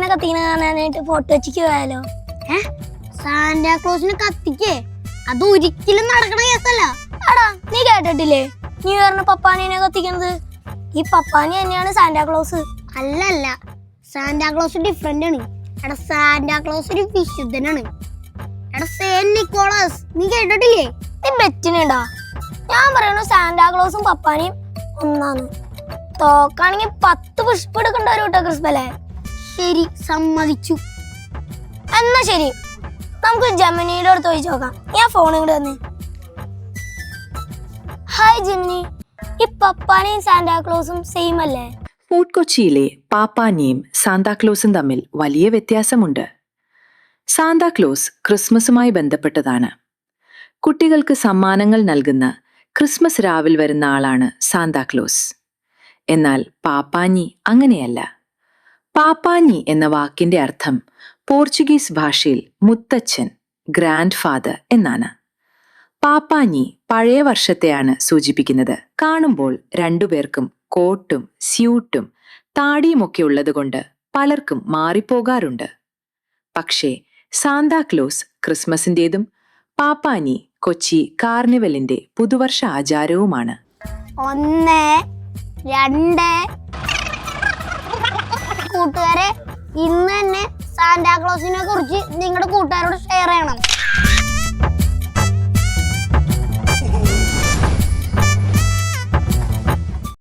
സാന്റാക്ലോസിനെ കത്തിക്കണ കാണാനായിട്ട് ഫോട്ടോ വെച്ചിക്ക് പോയാലോ? സാന്റാക്ലോസിനെ കത്തിക്കേ? അത് ഒരിക്കലും നടക്കണ കേസല്ല. എടാ നീ കേട്ടിട്ടില്ലേ ന്യൂ ഇയറിന് പപ്പാനീനെ കത്തിക്കണത്? ഈ പപ്പാനി തന്നെയാണ് സാന്റാക്ലോസ്. അല്ലല്ല, സാന്റാക്ലോസ് ഡിഫറെന്റ് ആണ്. എടാ സാന്റാക്ലോസ് ഒരു വിശുദ്ധനാണ്. എടാ സെന്റ് നിക്കോളാസ് നീ കേട്ടിട്ടില്ലേ? നീ ബെറ്റിനുണ്ടാ? ഞാൻ പറയണു സാന്റാക്ലോസും പപ്പാനിയും ഒന്നാണ്. തോക്കാണെങ്കിൽ 10 പുഷ്പം എടുക്കണ്ട ഒരു കേട്ടോ ക്രിസ്മല്ലേ. ശരി, സമ്മതിച്ചു. എന്നാ ശരി, നമുക്ക് ജെമിനിയുടെ അടുത്ത് ചോദിച്ചു നോക്കാം. ഞാൻ ഫോൺ ഇങ്ങോട്ട് തന്നെ. ഹായ് ജെമിനി, ഈ പപ്പാനിയും സാന്റാക്ലോസും സെയിം അല്ലേ? ഫോർട്ട് കൊച്ചിയിലെ പാപ്പാനിയും സാന്താക്ലോസും തമ്മിൽ വലിയ വ്യത്യാസമുണ്ട്. സാന്താക്ലോസ് ക്രിസ്മസുമായി ബന്ധപ്പെട്ടതാണ്. കുട്ടികൾക്ക് സമ്മാനങ്ങൾ നൽകുന്ന ക്രിസ്മസ് രാവിൽ വരുന്ന ആളാണ് സാന്താക്ലോസ്. എന്നാൽ പാപ്പാനി അങ്ങനെയല്ല. പാപ്പാനി എന്ന വാക്കിന്റെ അർത്ഥം പോർച്ചുഗീസ് ഭാഷയിൽ മുത്തച്ഛൻ, ഗ്രാൻഡ് ഫാദർ എന്നാണ്. പാപ്പാനി പഴയ വർഷത്തെയാണ് സൂചിപ്പിക്കുന്നത്. കാണുമ്പോൾ രണ്ടുപേർക്കും കോട്ടും സ്യൂട്ടും താടിയുമൊക്കെ ഉള്ളതുകൊണ്ട് പലർക്കും മാറിപ്പോകാറുണ്ട്. പക്ഷേ സാന്താക്ലോസ് ക്രിസ്മസിന്റേതും പാപ്പാനി കൊച്ചി കാർണിവലിന്റെ പുതുവർഷ ആചാരവുമാണ്. 1 2 കൂട്ടുകാരെ, ഇന്ന് തന്നെ സാന്റാക്ലോസിനെ കുറിച്ച് നിങ്ങളുടെ കൂട്ടുകാരോട് ഷെയർ ചെയ്യണം.